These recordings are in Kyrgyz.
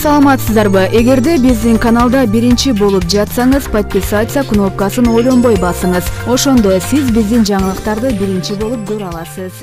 Саламатсыздарбы? Эгерде биздин каналда биринчи болуп жатсаңыз, подписаться кнопкасын ойлонбой басыңыз. Ошондо сиз биздин жаңылыктарды биринчи болуп көрө аласыз.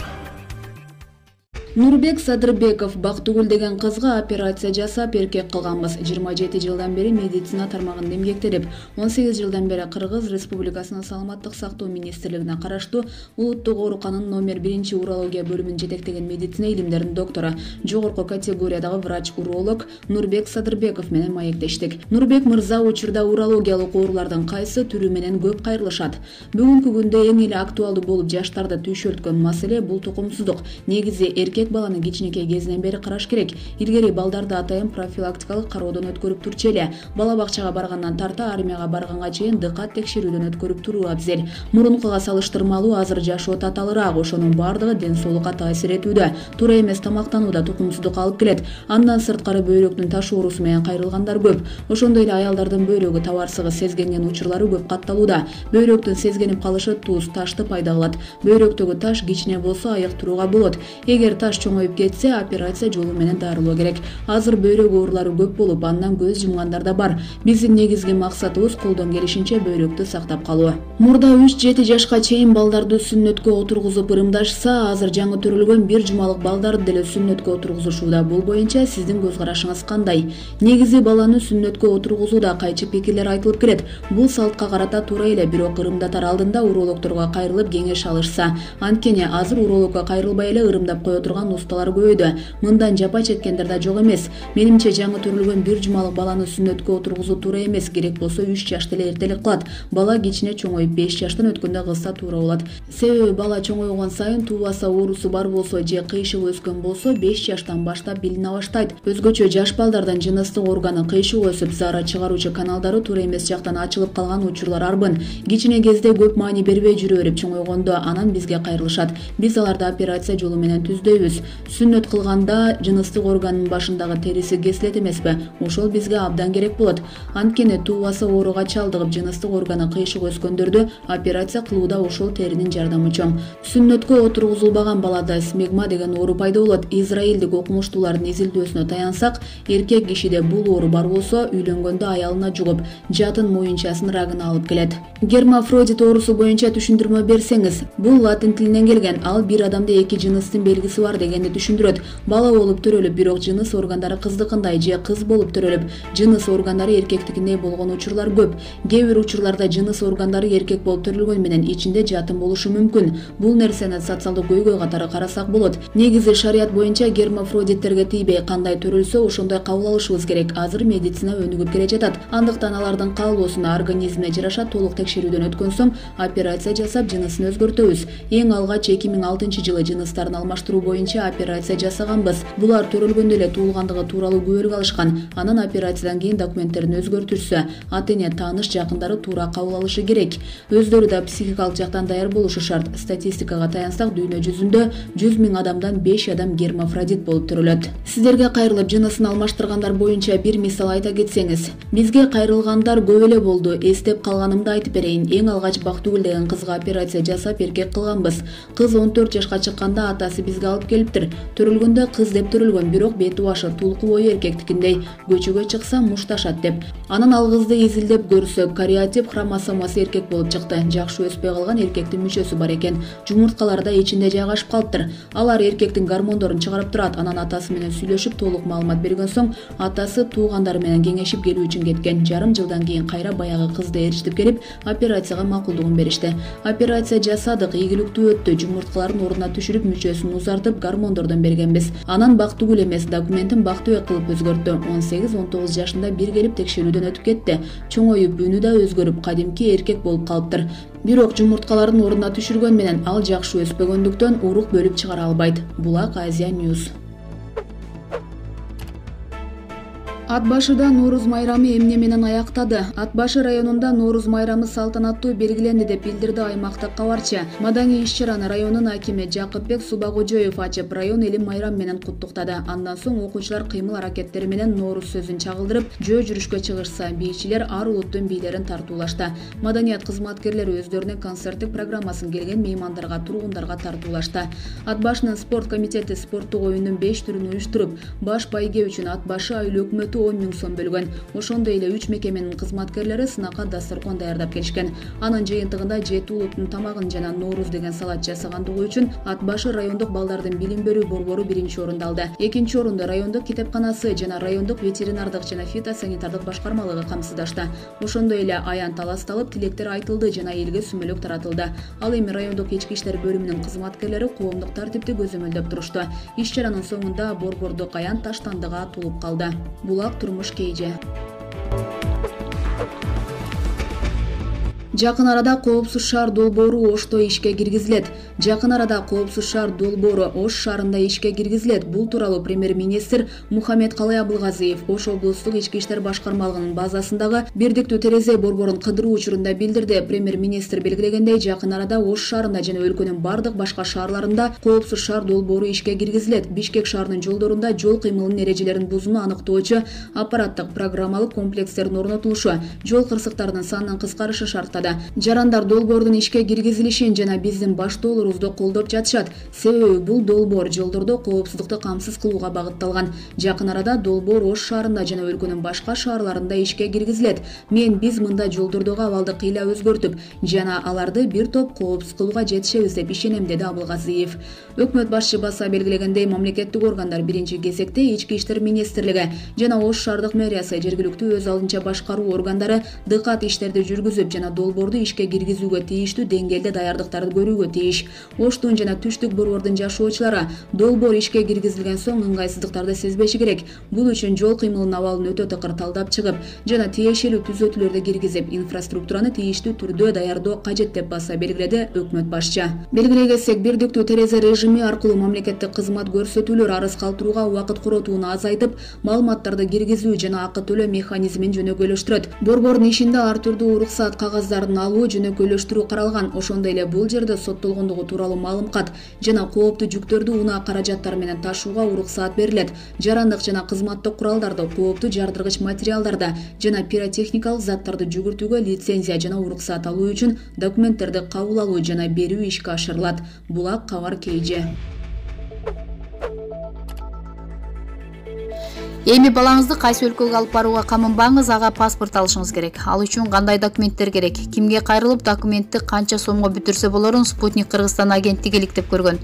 Нурбек Садырбеков Бактыгүл деген кызга операция жасап эркек кылганбыз. 27 жылдан бери медицина тармагында эмгектенип, 18 жылдан бери Кыргыз Республикасынын саламаттык сактоо министрлигине караштуу улуттук оорукананын номер 1 урология бөлүмүн жетектеген медицина илимдеринин доктору, жогорку категориядагы врач-уролог Нурбек Садырбеков менен маектештик. Нурбек мырза учурда урологиялык оорулардын кайсы түрү менен көп кайрылышат. Бүгүнкү күндө эң эле актуалдуу болуп жаштарды түйшөлткөн маселе бул тукумсуздук. Негизи эркек баланы кичинекей кезинен бери караш керек. Илгери балдарды атайын профилактикалык кароодон өткөрүп турчу эле. Бала бакчага баргандан тарта армияга барганга чейин дыкат текшерүүдөн өткөрүп туруу абзел. Мурункуга салыштырмалуу азыр жашоо таталыраак, ошонун бардыгы ден соолукка таасир этүүдө. Туура эмес тамактанууда тукумсуздук алып келет. Андан сырткары бөйрөктүн таш оорусу менен кайрылгандар көп. Ошондой эле аялдардын бөйрөгү табарсыгы сезгенген учурлары көп катталууда. Бөйрөктүн сезгенип калышы туз ташты пайда кылат. Бөйрөктөгү таш кичине болсо айыктырууга болот. Эгер таш чоңоюп кетсе, операция жолу менен дарылоо керек. Азыр бөйрөк оорулары көп болуп, андан көз жумгандар да бар. Биздин негизги максатыбыз колдон келишинче бөйрөктү сактап калуу. Мурда 3-7 жашка чейин балдарды сүннөткө отургузуп ырымдашса, азыр жаңы төрөлгөн 1 жумалык балдарды деле сүннөткө отургузушууда. Бул боюнча сиздин көз карашыңыз кандай? Негизи баланы сүннөткө отургузууда кайчы пикирлер айтылып келет. Бул салтка карата туура эле, бирок ырымдатар алдында урологторго кайрылып кеңеш алышса. Анткени азыр урологко кайрылбай эле ырымдап кое турган усталар көбөйдү. Мындан жапа чеккендер да жок эмес. Менимче жаңы төрөлгөн 1 жумалык баланы сүннөткө отургузуу туура эмес. Керек болсо 3 жашта эле эртелик кылат. Бала кичине чоңоюп 5 жаштан өткөндө кылса туура болот. Себеби бала чоңойгон сайын туубаса оорусу бар болсо же кыйшыгы өскөн болсо 5 жаштан баштап билине баштайт. Өзгөчө жаш балдардын жыныстык органы кыйшыгы өсүп, зара чыгаруучу каналдары туура эмес жактан ачылып калган учурлар арбын. Кичине кезде көп маани бербей жүрө берип чоңойгондо анан бизге кайрылышат. Биз аларды операция жолу менен түздөйбүз. Сүннөт кылганда жыныстык органдын башындагы териси кесилет эмеспи? Ошол бизге абдан керек болот. Анткени туубасы ооруга чалдыгып жыныстык органы кыйшыгы өскөндөрдү операция кылууда ошол теринин жардамы чоң. Сүннөткө отургузулбаган балада смегма деген оору пайда болот. Израилдик окумуштуулардын изилдөөсүнө таянсак, эркек кишиде бул оору бар болсо, үйлөнгөндө аялына жугуп, жатын моюнчасын рагына алып келет. Гермафродит оорусу боюнча түшүндүрмө берсеңиз, бул латин тилинен келген. Ал бир адамда эки жыныстын белгиси бар дегенди түшүндүрөт. Бала болуп төрөлүп, бирок жыныс органдары кыздыкындай же кыз болуп төрөлүп, жыныс органдары эркектикиндей болгон учурлар көп. Кээ бир учурларда жыныс органдары эркек болуп төрөлгөн менен ичинде жатын болушу мүмкүн. Бул нерсени социалдык көйгөй катары карасак болот. Негизи шарият боюнча гермафродиттерге тийбей кандай төрөлсө ошондой кабыл алышыбыз керек. Азыр медицина өнүгүп келе жатат. Андыктан алардын каалоосуна, организмине жараша толук текшерүүдөн өткөн соң операция жасап жынысын өзгөртөбүз. Эң алгач 2006 жылы жыныстарын алмаштыруу боюнча операция жасаганбыз. Булар төрөлгөндө эле туулгандыгы тууралуу күбөлүк алышкан. Анан операциядан кийин документтерин өзгөртүрсө, ата-эне, тааныш, жакындары туура кабыл алышы керек. Өздөрү да психикалык жактан даяр болушу шарт. Статистикага таянсак, дүйнө жүзүндө 100 000 адамдан 5 адам гермафродит болуп төрөлөт. Сиздерге кайрылып жынысын алмаштыргандар боюнча бир мисал айта кетсеңиз, бизге кайрылгандар көп эле болду. Эстеп калганымды айтып берейин. Эң алгач Бактыгүл деген кызга операция жасап эркек кылганбыз. Кыз 14 жашка чыкканда атасы бизге алып келиптир. Төрөлгөндө кыз деп төрөлгөн, бирок бети башы тулку бою эркектикиндей. Көчөгө чыкса мушташат деп. Анан ал кызды изилдеп көрсөк, кариотип хромосомасы эркек болуп чыкты. Жакшы өспөй калган эркектин мүчөсү бар экен. Жумурткалар да ичинде жайгашып калыптыр. Алар эркектин гормондорун чыгарып турат. Анан атасы менен сүйлөшүп толук маалымат берген соң, атасы туугандары менен кеңешип келүү үчүн кеткен. Жарым жылдан кийин кайра баягы кызды ээрчитип келип, операцияга макулдугун беришти. Операция жасадык, ийгиликтүү өттү. Жумурткаларын ордуна түшүрүп, мүчөсүн узартып, гормондордон бергенбиз. Анан Бактыгүл эмес, документин Бактыбек кылып өзгөрттү. 18-19 жашында бир келип текшерүүдөн өтүп кетти. Чоңоюп, үнү да өзгөрүп, кадимки эркек болуп калыптыр. Бирок жумурткаларын ордуна түшүргөн менен ал жакшы өспөгөндүктөн урук бөлүп чыгара албайт. Булак Азия News. Ат башыда Нооруз майрамы эмне менен аяктады? Ат башы районунда Нооруз майрамы салтанаттуу белгиленди деп билдирди аймактык кабарчы. Маданий иш-чараны районун акими Жакыпбек Субагожоев ачып, район элин майрам менен куттуктады. Андан соң окуучулар кыймыл-аракеттери менен Нооруз сөзүн чагылдырып, жөө жүрүшкө чыгышса, бийчилер ар улуттун бийлерин тартуулашты. Маданият кызматкерлери өздөрүнүн концерттик программасын келген меймандарга, тургундарга тартуулашты. Ат башынын спорт комитети спорттук оюндун 5 түрүн уюштуруп, баш байге үчүн ат башы айыл өкмөтү 10 000 сом бөлгөн. Ошондой эле 3 мекеменин кызматкерлери сынакка дасторкон даярдап келишкен. Анын жыйынтыгында 7 улуттун тамагын жана Ноорuz деген салат жасагандыгы үчүн Ат башы райондук балдардын билим берүү борбору 1-орунду алды. 2-орунду райондук китепканасы жана райондук ветеринардык жана фитосанитардык башкармалыгы камсыздашты. Ошондой эле аян таласталып, тилектер айтылды жана элге сүмөлөк таратылды. Ал эми райондук ички иштер бөлүмүнүн кызматкерлери коомдук тартипти көзөмөлдөп турушту. Иш чаранын соңунда борбордук аян таштандыга толуп калды. Булак турмуш KJ. Жакын арада коопсуз шаар долбоору Ошто ишке киргизилет. Жакын арада коопсуз шаар долбоору Ош шаарында ишке киргизилет. Бул тууралуу премьер-министр Мухаммедкалый Абылгазиев Ош облустук ички иштер башкармалыгынын базасындагы бирдиктүү терезе борборун кыдыруу учурунда билдирди. Премьер-министр белгилегендей, жакын арада Ош шаарында жана өлкөнүн бардык башка шаарларында коопсуз шаар долбоору ишке киргизилет. Бишкек шаарынын жолдорунда жол кыймылынын эрежелерин бузууну аныктоочу аппараттык программалык комплекстердин орнотулушу, жол кырсыктарынын санынын кыскарышы шарттады. Жарандар долбоордун ишке киргизилишин жана биздин баштоолорубузду колдоп жатышат. Себеби бул долбоор жолдордо коопсуздукту камсыз кылууга багытталган. Жакын арада долбоор Ош шаарында жана өлкөнүн башка шаарларында ишке киргизилет. Биз мында жолдордогу абалды кыйла өзгөртүп жана аларды бир топ коопсуз кылууга жетишебиз деп ишенем, деди Абылгазиев. Өкмөт башчы баса белгилегендей, мамлекеттик органдар биринчи кезекте ички иштер министрлиги жана Ош шаардык мэриясы, жергиликтүү өз алдынча башкаруу органдары дыкат иштерди жүргүзүп жана долбоорду ишке киргизүүгө тийиштүү деңгээлде даярдыктарды көрүүгө тийиш. Оштун жана Түштүк борбордун жашоочулары долбоор ишке киргизилген соң ыңгайсыздыктарды сезбеши керек. Бул үчүн жол кыймылынын абалын өтө тыкыр талдап чыгып жана тиешелүү түзөтүүлөрдү киргизип, инфраструктураны тийиштүү түрдө даярдоо кажет деп баса белгиледи өкмөт башчы. Белгилей кетсек, бирдиктүү терезе режими аркылуу мамлекеттик кызмат көрсөтүүлөр арыз калтырууга убакыт коротууну азайтып, маалыматтарды киргизүү жана акы төлөө механизмин жөнөкөйлөштүрөт. Борбордун ишинде ар түрдүү уруксат кагаздарын алуу жөнөкөйлөштүрүү каралган. Ошондой эле бул жерде соттолгондугу тууралуу маалымкат жана кооптуу жүктөрдү унаа каражаттары менен ташууга уруксаат берилет. Жарандык жана кызматтык куралдарды, кооптуу жардыргыч материалдарды жана пиротехникалык заттарды жүгүртүүгө лицензия жана уруксаат алуу үчүн документтерди кабыл алуу жана берүү ишке ашырылат. Булак кабар KJ. Эми балаңызды кайсы өлкөгө алып барууга камынбаңыз, ага паспорт алышыңыз керек. Ал үчүн кандай документтер керек? Кимге кайрылып, документти канча сомго бүтүрсө болорун Спутник Кыргызстан агенттиги иликтеп көргөн.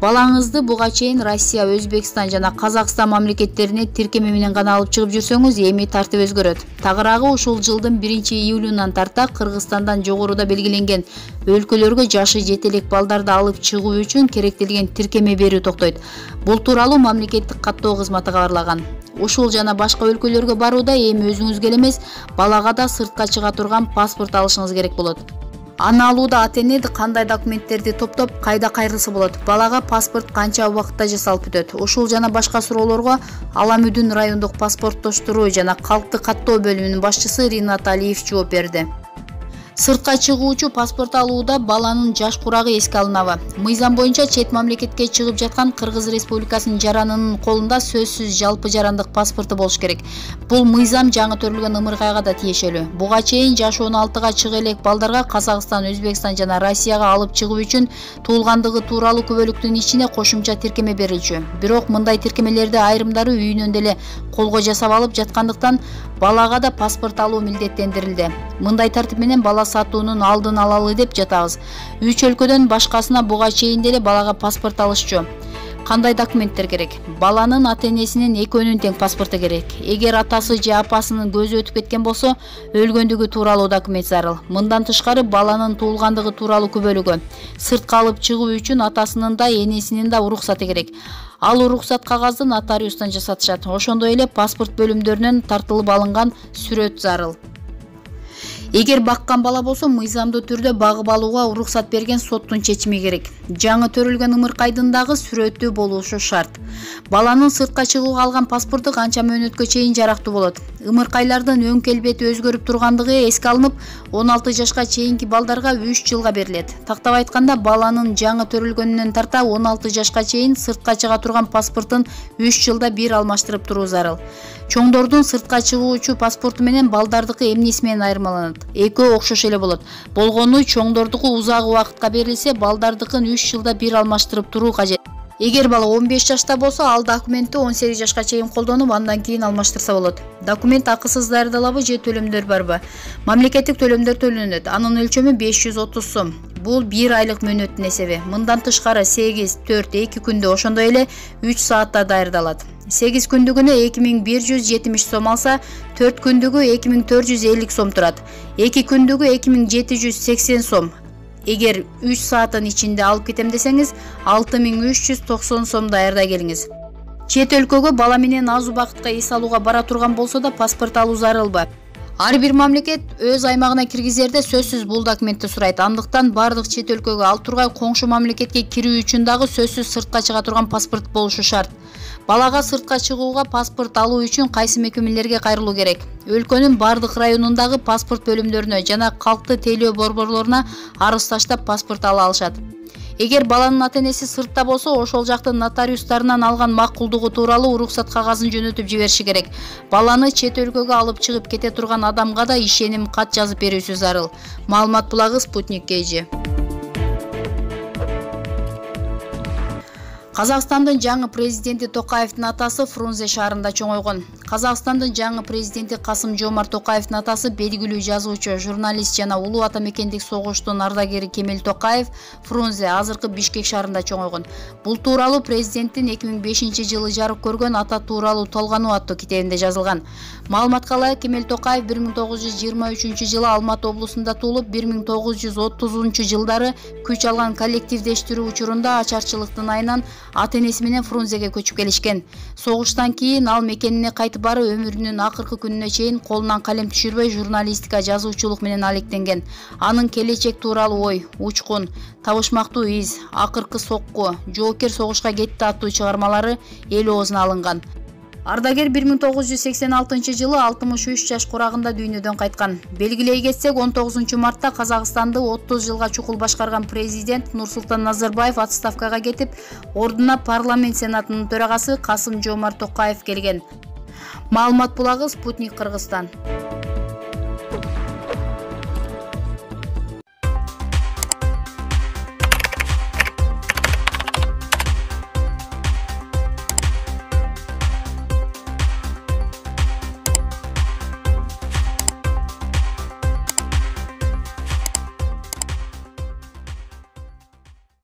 Балаңызды буга чейин Россия, Өзбекстан жана Казакстан мамлекеттерине тиркеме менен гана алып чыгып жүрсөңүз, эми тартип өзгөрөт. Тагыраагы ушул жылдын 1-июлунан тарта Кыргызстандан жогоруда белгиленген өлкөлөргө жашы жете элек балдарды алып чыгуу үчүн керектелген тиркеме берүү токтойт. Бул тууралуу мамлекеттик каттоо кызматы кабарлаган. Ушул жана башка өлкөлөргө барууда эми өзүңүзгө эле эмес, балага да сыртка чыга турган паспорт алышыңыз керек болот. Аны алууда ата-эне кандай документтерди топтоп, кайда кайрылса болот? Балага паспорт канча убакытта жасалып бүтөт? Ушул жана башка суроолорго Аламүдүн райондук паспорттоштуруу жана калктык каттоо бөлүмүнүн башчысы Ринат Алиев жооп берди. Сыртка чыгуучу паспорт алууда баланын жаш курагы эске алынабы? Мыйзам боюнча чет мамлекетке чыгып жаткан Кыргыз Республикасынын жаранынын колунда сөзсүз жалпы жарандык паспорту болуш керек. Бул мыйзам жаңы төрүлгөн ымыркайга да тиешелүү. Буга чейин жашы 16га чыга элек балдарга Казакстан, Өзбекстан жана Россияга алып чыгуу үчүн туулгандыгы тууралуу күбөлүктүн ичине кошумча тиркеме берилчү. Бирок мындай тиркемелерди айрымдары үйүнөн деле колго жасап алып жаткандыктан балага да паспорт алуу милдеттендирилди. Мындай тартип менен бала сатуунун алдын алалы деп жатабыз. 3 өлкөдөн башкасына буга чейин деле балага паспорт алышчу. Кандай документтер керек? Баланын ата-энесинин экөөнүн тең паспорту керек. Эгер атасы же апасынын көзү өтүп кеткен болсо, өлгөндүгү тууралуу документ зарыл. Мындан тышкары баланын туулгандыгы тууралуу күбөлүгү. Сыртка алып чыгуу үчүн атасынын да, энесинин да уруксаты керек. Ал уруксат кагазды нотариустан жасатышат. Ошондой эле паспорт бөлүмдөрүнөн тартылып алынган сүрөт зарыл. Эгер баккан бала болсо, мыйзамдуу түрдө багып алууга уруксат берген соттун чечими керек. Жаңы төрүлгөн ымыркайдын дагы сүрөтү болушу шарт. Баланын сыртка чыгууга алган паспорту канча мөөнөткө чейин жарактуу болот. Ымыркайлардын өң келбети өзгөрүп тургандыгы эске алынып, 16 жашка чейинки балдарга 3 жылга берилет. Тактап айтканда, баланын жаңы төрүлгөнүнөн тарта 16 жашка чейин сыртка чыга турган паспортун 3 жылда бир алмаштырып туруу зарыл. Чоңдордун сыртка чыгуучу паспорту менен балдардыкы эмнеси менен айырмаланат? Экөө окшош эле болот. Болгону чоңдордуку узак убакытка берилсе, балдардыкын 3 жылда бир алмаштырып туруу кажет. Эгер бала 15 жашта болсо, ал документти 18 жашка чейин колдонуп, андан кийин алмаштырса болот. Документ акысыз даярдалабы же төлөмдөр барбы? Мамлекеттик төлөмдөр төлөнөт. Анын өлчөмү 530 сом. Бул 1 айлык мөөнөттүн эсеби. Мындан тышкары 8, 4, 2 күндө, ошондой эле 3 саатта даярдалат. 8 күндүгүнө 2170 сом алса, 4 күндүгү 2450 сом турат. 2 күндүгү 2780 сом. Эгер 3 саатын ичинде алып кетем десеңиз, 6390 сом даярдай келиңиз. Чет өлкөгө бала менен аз убакытка эс алууга бара турган болсо да паспорт алуу зарылбы? Ар бир мамлекет өз аймагына киргизерде сөзсүз бул документти сурайт. Андыктан бардык чет өлкөгө ал тургай коңшу мамлекетке кирүү үчүн дагы сөзсүз сыртка чыга турган паспорт болушу шарт. Балага сыртка чыгууга паспорт алуу үчүн кайсы мекемелерге кайрылуу керек? Өлкөнүн бардык районундагы паспорт бөлүмдөрүнө жана калктуу тейлөө борборлоруна арыз таштап паспорт ала алышат. Эгер баланын ата-энеси сыртта болсо, ошол жактын нотариустарынан алган макулдугу тууралуу уруксат кагазын жөнөтүп жибериши керек. Баланы чет өлкөгө алып чыгып кете турган адамга да ишеним кат жазып берүүсү зарыл. Маалымат булагы Спутник KG. Казакстандын жаңы президенти Токаевдин атасы Фрунзе шаарында чоңойгон. Казакстандын жаңы президенти Касым-Жомарт Токаевдин атасы белгилүү жазуучу, журналист жана улуу ата мекендик согуштун ардагери Кемел Токаев Фрунзе азыркы Бишкек шаарында чоңойгон. Бул тууралуу президенттин 2005-жылы жарык көргөн Ата тууралуу толгонуу аттуу китебинде жазылган. Маалыматка ылайык, Кемел Токаев 1923-жылы Алматы облусунда туулуп, 1930-жылдары күч алган коллективдештирүү учурунда ачарчылыктын айынан ата-энеси менен Фрунзеге көчүп келишкен. Согуштан кийин ал мекенине кайтып барып, өмүрүнүн акыркы күнүнө чейин колунан калем түшүрбөй журналистика, жазуучулук менен алектенген. Анын келечек тууралуу ой, учкун, табышмактуу из, акыркы сокку, жоокер согушка кетти аттуу чыгармалары эл оозуна алынган. Ардагер 1986-жылы 63 жаш курагында дүйнөдөн кайткан. Белгилей кетсек, 19 мартта Казакстанды 30 жылга чукул башкарган президент Нурсултан Назарбаев отставкага кетип, ордуна парламент сенатынын төрагасы Касым-Жомарт Токаев келген. Маалымат булагы Спутник Кыргызстан.